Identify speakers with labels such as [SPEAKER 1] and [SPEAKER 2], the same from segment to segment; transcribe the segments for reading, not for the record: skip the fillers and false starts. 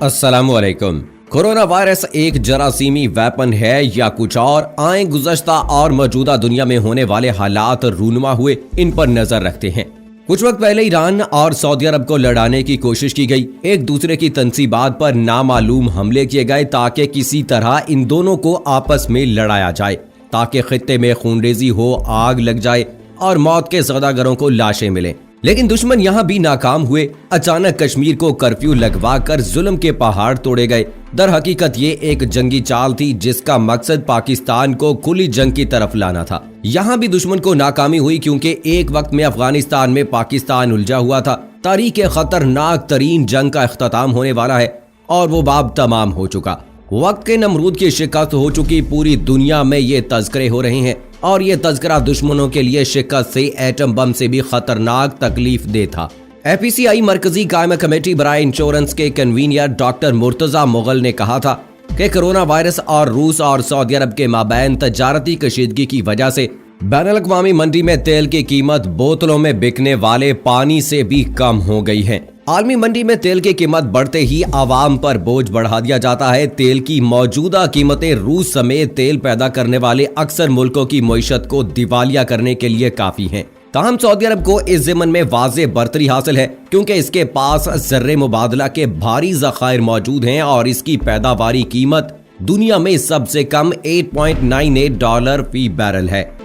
[SPEAKER 1] अस्सलामुअलैकुम। Corona virus एक जरासीमी weapon है या कुछ और? आए गुज़श्ता और मौजूदा दुनिया में होने वाले हालात रूनुमा हुए, इन पर नजर रखते हैं। कुछ वक्त पहले ईरान और सऊदी अरब को लड़ाने की कोशिश की गई। एक दूसरे की तंसीबात पर नामालूम हमले किए गए ताकि किसी तरह इन दोनों को आपस में लड़ाया जाए, ताकि खित्ते में खूनरेजी हो, आग लग जाए और मौत के सौदागरों को लाशें मिलें। लेकिन दुश्मन यहाँ भी नाकाम हुए। अचानक कश्मीर को कर्फ्यू लगवाकर जुल्म के पहाड़ तोड़े गए। दर हकीकत ये एक जंगी चाल थी जिसका मकसद पाकिस्तान को खुली जंग की तरफ लाना था। यहाँ भी दुश्मन को नाकामी हुई क्योंकि एक वक्त में अफगानिस्तान में पाकिस्तान उलझा हुआ था। तारीख खतरनाक तरीन जंग का इख्तिताम होने वाला है और वो बाब तमाम हो चुका। वक्त के नमरूद की शिकस्त हो चुकी। पूरी दुनिया में ये तज़किरे हो रहे हैं और ये तज़किरा दुश्मनों के लिए शिकस्त से एटम बम से भी खतरनाक तकलीफ दे था। APCI मरकजी कायमा कमेटी बराए इंश्योरेंस के कन्वीनियर डॉक्टर मुर्तजा मुगल ने कहा था कि कोरोना वायरस और रूस और सऊदी अरब के माबैन तजारती कशीदगी की वजह से बैनुल-अक़वामी मंडी में तेल की कीमत बोतलों में बिकने वाले पानी से भी कम हो गई है। आलमी मंडी में तेल की कीमत बढ़ते ही आवाम पर बोझ बढ़ा दिया जाता है। तेल की मौजूदा कीमतें रूस समेत तेल पैदा करने वाले अक्सर मुल्कों की मईशत को दिवालिया करने के लिए काफी हैं। ताहम सऊदी अरब को इस ज़िमन में वाज़े बरतरी हासिल है क्योंकि इसके पास ज़र्रे मुबादला के भारी ज़खायर मौजूद हैं और इसकी पैदावारी कीमत दुनिया में सबसे कम $8.98 फी बैरल है।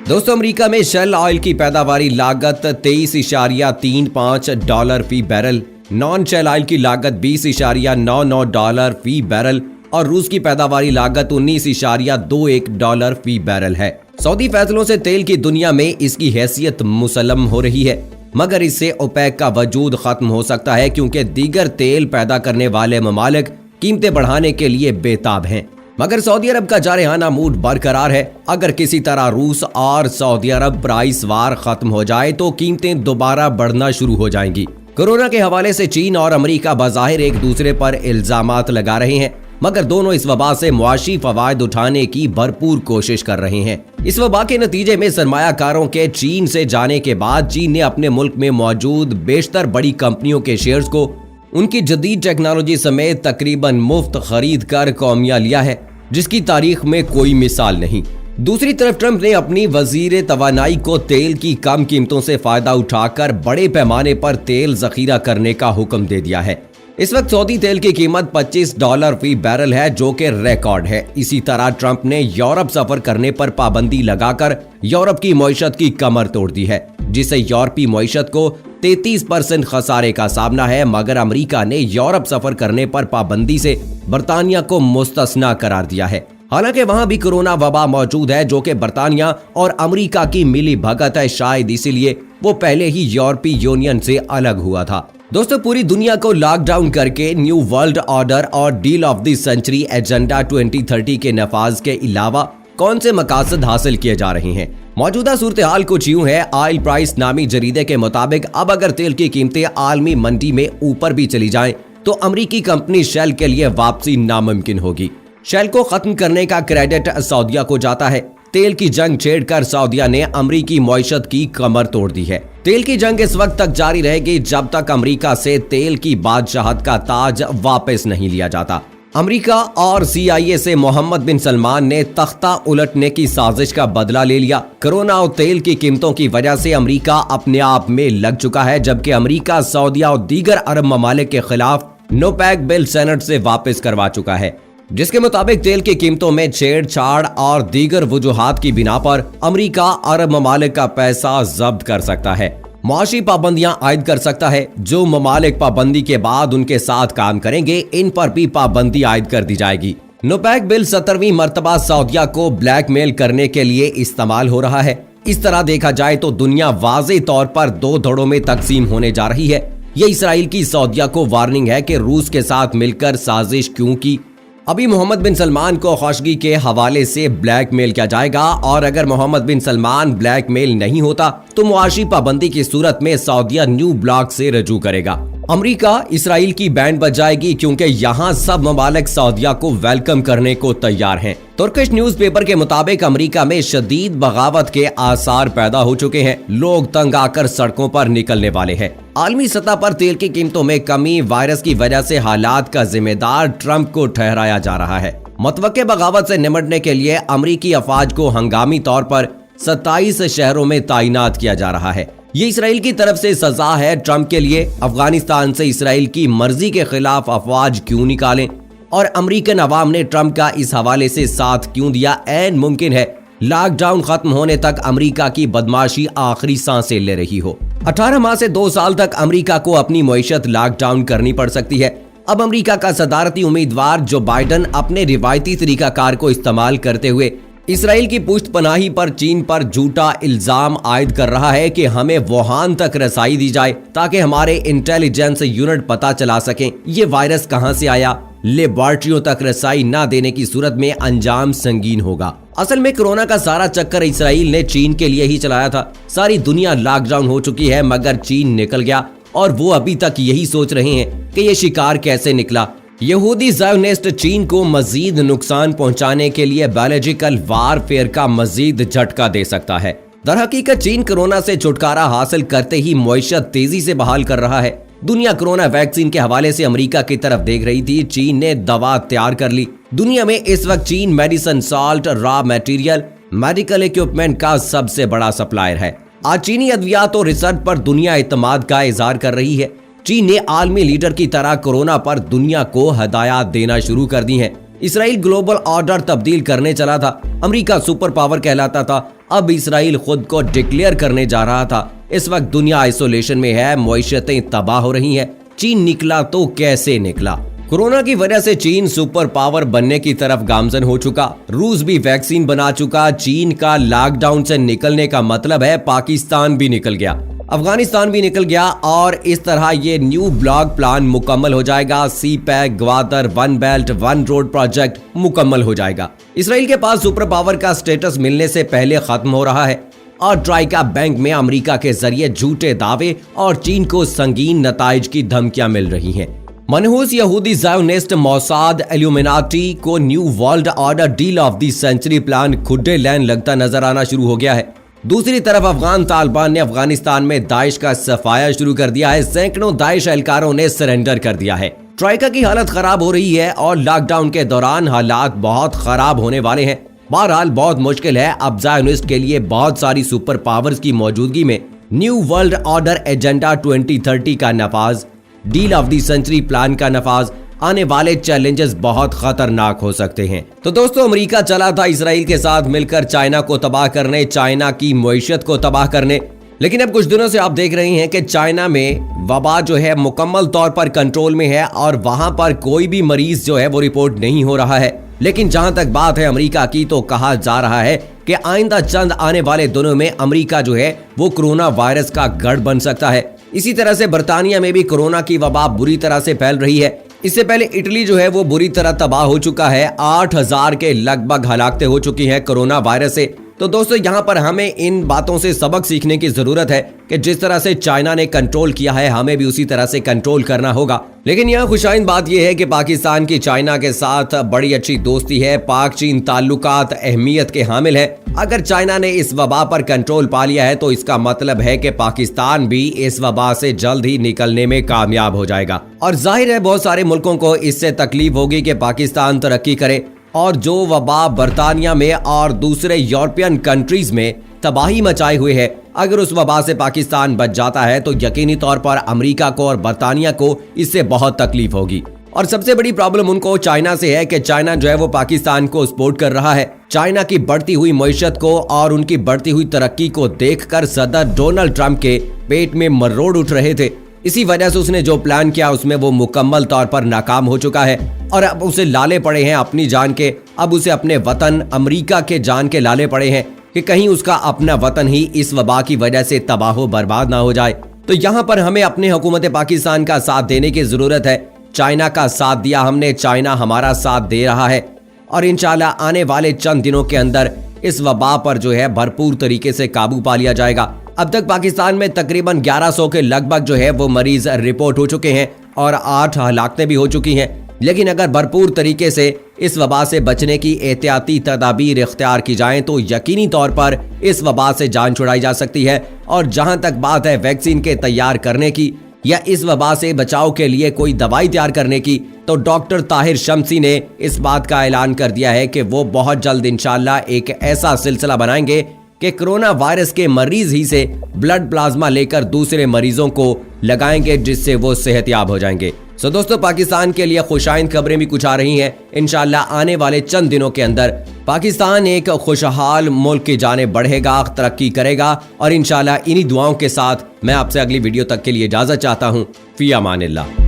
[SPEAKER 1] दोस्तों, अमेरिका में शेल ऑयल की पैदावारी लागत $23.35 फी बैरल, नॉन शेल ऑयल की लागत $20.99 फी बैरल और रूस की पैदावारी लागत $19.21 फी बैरल है। सऊदी फैसलों से तेल की दुनिया में इसकी हैसियत मुसल्लम हो रही है, मगर इससे ओपेक का वजूद खत्म हो सकता है क्योंकि दीगर तेल पैदा करने वाले ममालिक कीमतें बढ़ाने के लिए बेताब हैं। मगर सऊदी अरब का जारहाना मूड बरकरार है। अगर किसी तरह रूस और सऊदी अरब प्राइस वार खत्म हो जाए तो कीमतें दोबारा बढ़ना शुरू हो जाएंगी। कोरोना के हवाले से चीन और अमेरिका बज़ाहिर एक दूसरे पर इल्जामात लगा रहे हैं, मगर दोनों इस वबा से मुआशी फवायद उठाने की भरपूर कोशिश कर रहे हैं। इस वबा के नतीजे में सरमायाकारों के चीन से जाने के बाद चीन ने अपने मुल्क में मौजूद बेशतर बड़ी कंपनियों के शेयर्स को उनकी जदीद टेक्नोलॉजी समेत तकरीबन मुफ्त खरीद कर कौमिया लिया है, जिसकी तारीख में कोई मिसाल नहीं। दूसरी तरफ ट्रंप ने अपनी वजीर तवानाई को तेल की कम कीमतों से फायदा उठाकर बड़े पैमाने पर तेल जखीरा करने का हुक्म दे दिया है। इस वक्त सऊदी तेल की कीमत $25 फी बैरल है, जो कि रिकॉर्ड है। इसी तरह ट्रंप ने यूरोप सफर करने पर पाबंदी लगाकर यूरोप की मईशत की कमर तोड़ दी है, जिससे यूरोपीय मईशत को 33% खसारे का सामना है। मगर अमेरिका ने यूरोप सफर करने पर पाबंदी से बरतानिया को मुस्तस्ना करार दिया है। हालांकि वहां भी कोरोना वबा मौजूद है, जो कि बरतानिया और अमेरिका की मिली भगत है। शायद इसीलिए वो पहले ही यूरोपीय यूनियन से अलग हुआ था। दोस्तों, पूरी दुनिया को लॉकडाउन करके न्यू वर्ल्ड ऑर्डर और deal of the century agenda 2030 के नफाज के अलावा कौन से मकासद हासिल किए जा रहे हैं? मौजूदा सूरत हाल कुछ यूं है। ऑयल प्राइस नामी जरीदे के मुताबिक अब अगर तेल की कीमतें आलमी मंडी में ऊपर भी चली जाएं तो अमरीकी कंपनी शेल के लिए वापसी नामुमकिन होगी। शेल को खत्म करने का क्रेडिट सऊदिया को जाता है। तेल की जंग छेड़कर सऊदिया ने अमरीकी मईशत की कमर तोड़ दी है। तेल की जंग इस वक्त तक जारी रहेगी जब तक अमरीका से तेल की बादशाहत का ताज वापस नहीं लिया जाता। अमरीका और CIA से मोहम्मद बिन सलमान ने तख्ता उलटने की साजिश का बदला ले लिया। कोरोना और तेल की कीमतों की वजह से अमरीका अपने आप में लग चुका है, जबकि अमरीका सऊदिया और दीगर अरब ममालिक के खिलाफ नोपैक बिल सेनेट से वापस करवा चुका है, जिसके मुताबिक तेल की कीमतों में छेड़छाड़ और दीगर वजूहात की बिना पर अमरीका अरब ममालिक का पैसा जब्त कर सकता है, मुआशी पाबंदियां आयद कर सकता है। जो ममालिक पाबंदी के बाद उनके साथ काम करेंगे, इन पर भी पाबंदी आयद कर दी जाएगी। नोपैक बिल 17वीं मर्तबा सऊदिया को ब्लैकमेल करने के लिए इस्तेमाल हो रहा है। इस तरह देखा जाए तो दुनिया वाज़े तौर पर दो धड़ों में तकसीम होने जा रही है। ये इसराइल की सऊदिया को वार्निंग है कि रूस के साथ मिलकर साजिश क्यों की। अभी मोहम्मद बिन सलमान को खौशगी के हवाले से ब्लैकमेल किया जाएगा और अगर मोहम्मद बिन सलमान ब्लैकमेल नहीं होता तो मुआशी पाबंदी की सूरत में सऊदिया न्यू ब्लॉक से रजू करेगा। अमेरिका इसराइल की बैंड बजाएगी क्योंकि यहाँ सब ममालिक सऊदीया को वेलकम करने को तैयार हैं। तुर्किश न्यूज़पेपर के मुताबिक अमेरिका में शदीद बगावत के आसार पैदा हो चुके हैं। लोग तंग आकर सड़कों पर निकलने वाले हैं। आलमी सतह पर तेल की कीमतों में कमी वायरस की वजह से हालात का जिम्मेदार ट्रंप को ठहराया जा रहा है। मतवक्के बगावत से निपटने के लिए अमेरिकी अफवाज को हंगामी तौर पर 27 शहरों में तैनात किया जा रहा है। ये इसराइल की तरफ से सजा है ट्रंप के लिए। अफगानिस्तान से इसराइल की मर्जी के खिलाफ अफवाज क्यों निकालें और अमेरिकन अवाम ने ट्रंप का इस हवाले से साथ क्यों दिया। ऐन मुमकिन है लॉकडाउन खत्म होने तक अमेरिका की बदमाशी आखिरी सांसें ले रही हो। 18 माह से 2 साल तक अमेरिका को अपनी मईशत लॉकडाउन करनी पड़ सकती है। अब अमेरिका का सदारती उम्मीदवार जो बाइडन अपने रिवायती तरीकाकार को इस्तेमाल करते हुए इसराइल की पुष्टपनाही पर चीन पर झूठा इल्जाम आयद कर रहा है कि हमें वुहान तक रसाई दी जाए ताकि हमारे इंटेलिजेंस यूनिट पता चला सकें ये वायरस कहां से आया। लेबॉर्ट्रियों तक रसाई न देने की सूरत में अंजाम संगीन होगा। असल में कोरोना का सारा चक्कर इसराइल ने चीन के लिए ही चलाया था। सारी दुनिया लॉकडाउन हो चुकी है मगर चीन निकल गया और वो अभी तक यही सोच रहे हैं कि ये शिकार कैसे निकला। यहूदी ज़ायोनिस्ट चीन को मजीद नुकसान पहुंचाने के लिए बायोलॉजिकल वारफेयर का मजीद झटका दे सकता है। दरहकीकत चीन कोरोना से छुटकारा हासिल करते ही मईशत तेजी से बहाल कर रहा है। दुनिया कोरोना वैक्सीन के हवाले से अमेरिका की तरफ देख रही थी। चीन ने दवा तैयार कर ली। दुनिया में इस वक्त चीन medicine, salt, raw material, medical equipment का सबसे बड़ा सप्लायर है। आज चीनी अद्वियात और रिसर्च पर दुनिया इत्मीनाद का इजहार कर रही है। चीन ने आलमी लीडर की तरह कोरोना पर दुनिया को हदायत देना शुरू कर दी हैं। इसराइल ग्लोबल ऑर्डर तब्दील करने चला था। अमेरिका सुपर पावर कहलाता था। अब इसराइल खुद को डिक्लेयर करने जा रहा था। इस वक्त दुनिया आइसोलेशन में है। मईशतें तबाह हो रही हैं। चीन निकला तो कैसे निकला। कोरोना की वजह से चीन सुपर पावर बनने की तरफ गामजन हो चुका। रूस भी वैक्सीन बना चुका। चीन का लॉकडाउन से निकलने का मतलब है पाकिस्तान भी निकल गया, अफगानिस्तान भी निकल गया और इस तरह ये न्यू ब्लॉक प्लान मुकम्मल हो जाएगा। CPEC, Gwadar, one belt one road project मुकम्मल हो जाएगा। इसराइल के पास सुपर पावर का स्टेटस मिलने से पहले खत्म हो रहा है और ट्राइका बैंक में अमेरिका के जरिए झूठे दावे और चीन को संगीन नताइज की धमकियां मिल रही हैं। मनहूस यहूदी ज़ायोनिस्ट मोसाद इल्यूमिनाटी को new world order deal of the century plan खुड्डे लैन लगता नजर आना शुरू हो गया है। दूसरी तरफ अफगान तालिबान ने अफगानिस्तान में दाइश का सफाया शुरू कर दिया है। सैकड़ों दाइश एहलकारों ने सरेंडर कर दिया है। ट्राइका की हालत खराब हो रही है और लॉकडाउन के दौरान हालात बहुत खराब होने वाले हैं। बहरहाल बहुत मुश्किल है अब ज़ायोनिस्ट के लिए बहुत सारी सुपर पावर्स की मौजूदगी में न्यू वर्ल्ड ऑर्डर एजेंडा 2030 का नफाज, deal of the century plan का नफाज। आने वाले चैलेंजेस बहुत खतरनाक हो सकते हैं। तो दोस्तों, अमेरिका चला था इसराइल के साथ मिलकर चाइना को तबाह करने, चाइना की मईशत को तबाह करने। लेकिन अब कुछ दिनों से आप देख रहे हैं कि चाइना में वबा जो है मुकम्मल तौर पर कंट्रोल में है और वहां पर कोई भी मरीज जो है वो रिपोर्ट नहीं हो रहा है। लेकिन जहां तक बात है अमेरिका की, तो कहा जा रहा है कि आइंदा चंद आने वाले दिनों में अमेरिका जो है वो कोरोना वायरस का गढ़ बन सकता है। इसी तरह से बर्तानिया में भी कोरोना की वबा बुरी तरह से फैल रही है। इससे पहले इटली जो है वो बुरी तरह तबाह हो चुका है। 8000 के लगभग हलाकतें हो चुकी हैं कोरोना वायरस से। तो दोस्तों, यहाँ पर हमें इन बातों से सबक सीखने की जरूरत है कि जिस तरह से चाइना ने कंट्रोल किया है हमें भी उसी तरह से कंट्रोल करना होगा। लेकिन यहाँ खुशाइंद बात यह है कि पाकिस्तान की चाइना के साथ बड़ी अच्छी दोस्ती है। पाक चीन ताल्लुकात अहमियत के हामिल है। अगर चाइना ने इस वबा पर कंट्रोल पा लिया है तो इसका मतलब है कि पाकिस्तान भी इस वबा से जल्द ही निकलने में कामयाब हो जाएगा। और जाहिर है बहुत सारे मुल्कों को इससे तकलीफ होगी कि पाकिस्तान तरक्की करे और जो वबा बर्तानिया में और दूसरे यूरोपियन कंट्रीज में तबाही मचाए हुए है, अगर उस वबा से पाकिस्तान बच जाता है तो यकीनी तौर पर अमेरिका को और बर्तानिया को इससे बहुत तकलीफ होगी। और सबसे बड़ी प्रॉब्लम उनको चाइना से है कि चाइना जो है वो पाकिस्तान को सपोर्ट कर रहा है। चाइना की बढ़ती हुई मईशत को और उनकी बढ़ती हुई तरक्की को देखकर सदर डोनाल्ड ट्रंप के पेट में मरोड़ उठ रहे थे। इसी वजह से उसने जो प्लान किया उसमें वो मुकम्मल तौर पर नाकाम हो चुका है और अब उसे लाले पड़े हैं अपनी जान के। अब उसे अपने वतन अमेरिका के जान के लाले पड़े हैं कि कहीं उसका अपना वतन ही इस वबा की वजह से तबाह बर्बाद ना हो जाए। तो यहाँ पर हमें अपनी हुकूमत पाकिस्तान का साथ देने की जरूरत है। चाइना का साथ दिया हमने, चाइना हमारा साथ दे रहा है और इंशाल्लाह आने वाले चंद दिनों के अंदर इस वबा पर जो है भरपूर तरीके से काबू पा लिया जाएगा। अब तक पाकिस्तान में तकरीबन 1100 के लगभग जो है वो मरीज रिपोर्ट हो चुके हैं और 8 हलाकतें भी हो चुकी हैं। लेकिन अगर भरपूर तरीके से इस वबा से बचने की एहतियाती तदाबीर इख्तियार की जाएं तो यकीनी तौर पर इस वबा से जान छुड़ाई जा सकती है। और जहां तक बात है वैक्सीन के तैयार करने की या इस वबा से बचाव के लिए कोई दवाई तैयार करने की, तो डॉक्टर ताहिर शम्सी ने इस बात का ऐलान कर दिया है कि वो बहुत जल्द इंशाअल्लाह एक ऐसा सिलसिला बनाएंगे कि कोरोना वायरस के मरीज ही से ब्लड प्लाज्मा लेकर दूसरे मरीजों को लगाएंगे, जिससे वो सेहतयाब हो जाएंगे। सो दोस्तों, पाकिस्तान के लिए खुशाइंद खबरें भी कुछ आ रही हैं। इंशाअल्लाह आने वाले चंद दिनों के अंदर पाकिस्तान एक खुशहाल मुल्क की जाने बढ़ेगा, तरक्की करेगा। और इंशाअल्लाह इन्हीं दुआओं के साथ मैं आपसे अगली वीडियो तक के लिए इजाजत चाहता हूँ। फी अमानिल्लाह।